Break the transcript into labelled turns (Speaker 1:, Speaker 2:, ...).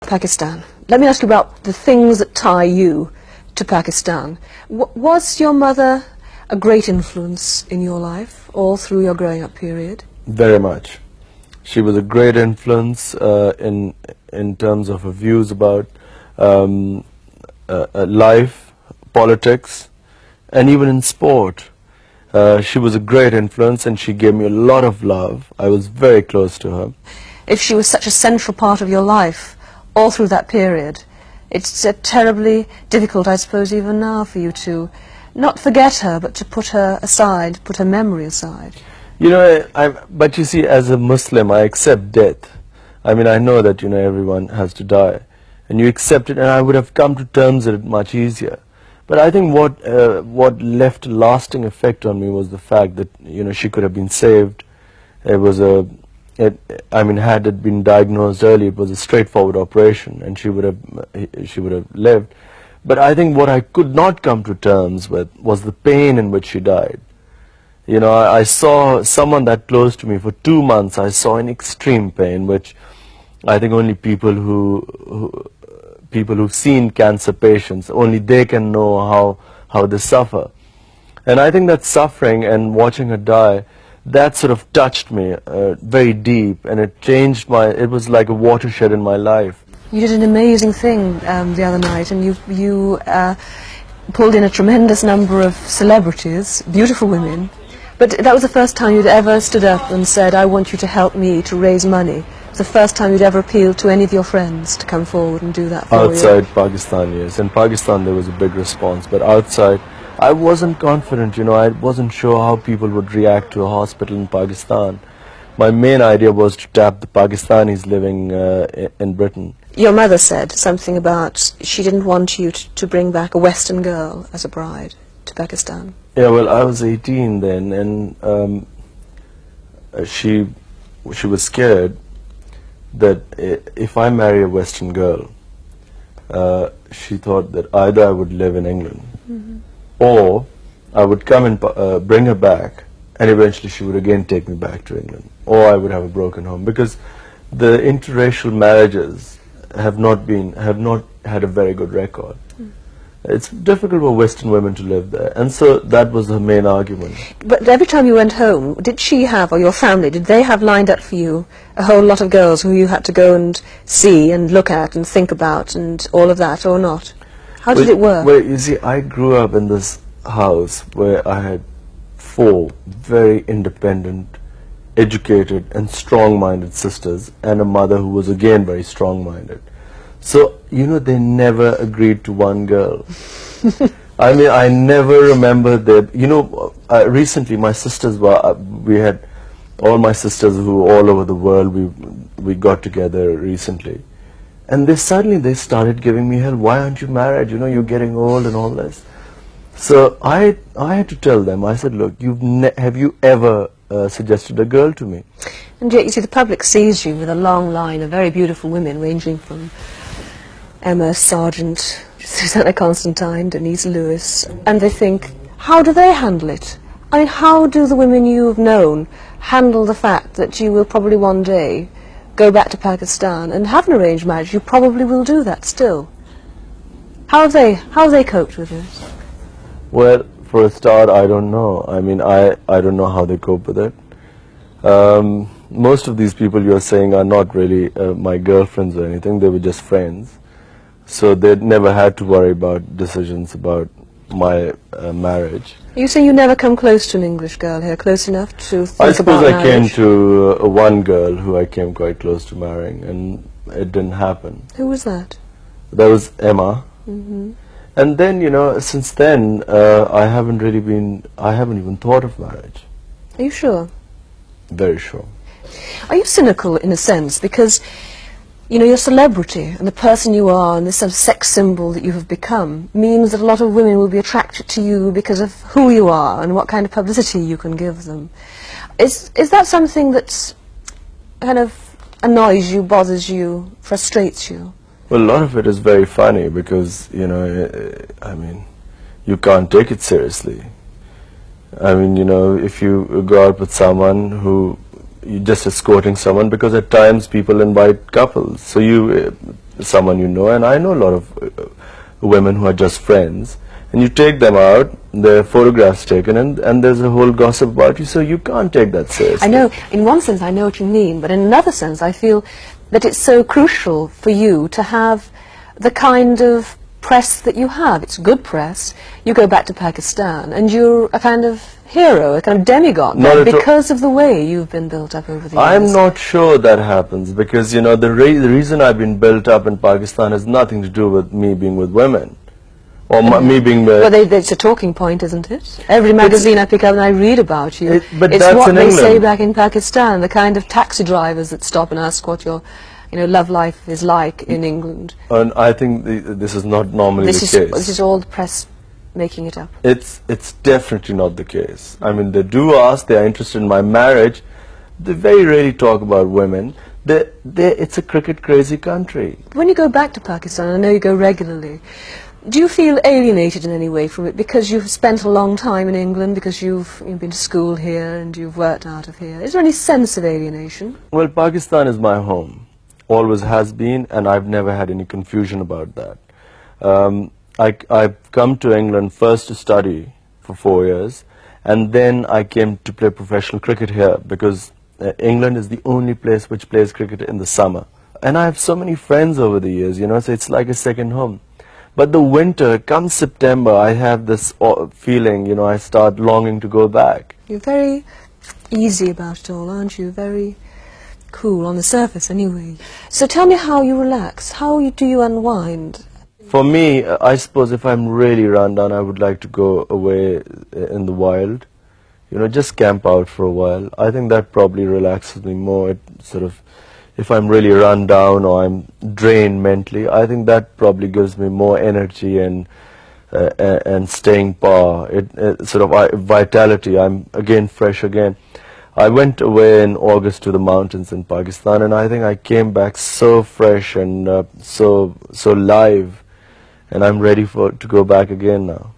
Speaker 1: Pakistan. Let me ask you about the things that tie you to Pakistan. Was your mother a great influence in your life all through your growing up period?
Speaker 2: Very much. She was a great influence in terms of her views about life, politics, and even in sport. She was a great influence, and she gave me a lot of love. I was very close to her.
Speaker 1: If she was such a central part of your life all through that period, it's terribly difficult, I suppose, even now for you to not forget her, but to put her aside, put her memory aside.
Speaker 2: You know, but you see, as a Muslim, I accept death. I mean, I know that, you know, everyone has to die, and you accept it, and I would have come to terms with it much easier. But I think what left a lasting effect on me was the fact that, you know, she could have been saved. It was I mean, had it been diagnosed early, it was a straightforward operation, and she would have lived. But I think what I could not come to terms with was the pain in which she died. You know, I saw someone that close to me for 2 months. I saw in extreme pain, which I think only people who've seen cancer patients, only they can know how they suffer. And I think that suffering and watching her die, that sort of touched me very deep, and it changed it was like a watershed in my life.
Speaker 1: You did an amazing thing the other night, and you pulled in a tremendous number of celebrities, beautiful women, but that was the first time you'd ever stood up and said, I want you to help me to raise money. It's the first time you'd ever appealed to any of your friends to come forward and do that for you.
Speaker 2: Outside Pakistan, yes. In Pakistan there was a big response, but outside I wasn't confident, you know, I wasn't sure how people would react to a hospital in Pakistan. My main idea was to tap the Pakistanis living in Britain.
Speaker 1: Your mother said something about she didn't want you to bring back a Western girl as a bride to Pakistan.
Speaker 2: Yeah, well, I was 18 then, and she was scared that if I marry a Western girl, she thought that either I would live in England, or I would come and bring her back, and eventually she would again take me back to England, or I would have a broken home, because the interracial marriages have not had a very good record. It's difficult for Western women to live there, and so that was her main argument.
Speaker 1: But every time you went home, did she have, or your family, did they have lined up for you a whole lot of girls who you had to go and see and look at and think about and all of that, or not? How did it work?
Speaker 2: Well, you see, I grew up in this house where I had 4 very independent, educated and strong-minded sisters, and a mother who was again very strong-minded. So, you know, they never agreed to one girl. I mean, I never remember that, you know, recently my sisters we had all my sisters who all over the world, we got together recently. And suddenly they started giving me hell, why aren't you married, you know, you're getting old and all this. So I had to tell them, I said, look, have you ever suggested a girl to me?
Speaker 1: And yet, you see, the public sees you with a long line of very beautiful women, ranging from Emma Sargent, Susanna Constantine, Denise Lewis, and they think, how do they handle it? I mean, how do the women you've known handle the fact that you will probably one day go back to Pakistan and have an arranged marriage? You probably will do that still. How have they coped with it?
Speaker 2: Well, for a start, I don't know. I mean, I don't know how they cope with it. Most of these people you're saying are not really my girlfriends or anything. They were just friends. So they'd never had to worry about decisions about my marriage.
Speaker 1: You say you never come close to an English girl here, close enough to think about marriage?
Speaker 2: I suppose I came to one girl who I came quite close to marrying, and it didn't happen.
Speaker 1: Who was that?
Speaker 2: That was Emma. And then, you know, since then, I haven't even thought of marriage.
Speaker 1: Are you sure?
Speaker 2: Very sure.
Speaker 1: Are you cynical in a sense? Because, you know, your celebrity and the person you are and this sort of sex symbol that you have become means that a lot of women will be attracted to you because of who you are and what kind of publicity you can give them. Is that something that kind of annoys you, bothers you, frustrates you?
Speaker 2: Well, a lot of it is very funny because, you know, I mean, you can't take it seriously. I mean, you know, if you go out with someone who you're just escorting someone, because at times people invite couples, so someone you know, and I know a lot of women who are just friends, and you take them out, their photographs taken, and there's a whole gossip about you, so you can't take that seriously.
Speaker 1: I know, in one sense I know what you mean, but in another sense I feel that it's so crucial for you to have the kind of press that you have. It's good press. You go back to Pakistan and you're a kind of hero, a kind of demigod there, because of the way you've been built up over the years.
Speaker 2: I'm not sure that happens, because you know the reason I've been built up in Pakistan has nothing to do with me being with women, or me being with...
Speaker 1: But it's a talking point, isn't it? Every magazine I pick up and I read about you,
Speaker 2: but
Speaker 1: it's
Speaker 2: that's
Speaker 1: what
Speaker 2: in
Speaker 1: they
Speaker 2: England.
Speaker 1: say back in Pakistan, the kind of taxi drivers that stop and ask what your love life is like in England.
Speaker 2: And I think this is not normally the case.
Speaker 1: This is all the press making it up.
Speaker 2: It's definitely not the case. I mean, they do ask, they are interested in my marriage. They very rarely talk about women. It's a cricket crazy country.
Speaker 1: When you go back to Pakistan, I know you go regularly, do you feel alienated in any way from it because you've spent a long time in England, because you've been to school here and you've worked out of here? Is there any sense of alienation?
Speaker 2: Well, Pakistan is my home. Always has been, and I've never had any confusion about that. I've come to England first to study for 4 years, and then I came to play professional cricket here, because England is the only place which plays cricket in the summer. And I have so many friends over the years, so it's like a second home. But the winter, come September, I have this feeling, I start longing to go back.
Speaker 1: You're very easy about it all, aren't you? Very cool on the surface anyway. So tell me how you relax. How do you unwind?
Speaker 2: For me, I suppose if I'm really run down, I would like to go away in the wild. Just camp out for a while. I think that probably relaxes me more. It sort of, if I'm really run down or I'm drained mentally, I think that probably gives me more energy and staying power. It sort of vitality. I'm again fresh again. I went away in August to the mountains in Pakistan, and I think I came back so fresh and so live, and I'm ready to go back again now.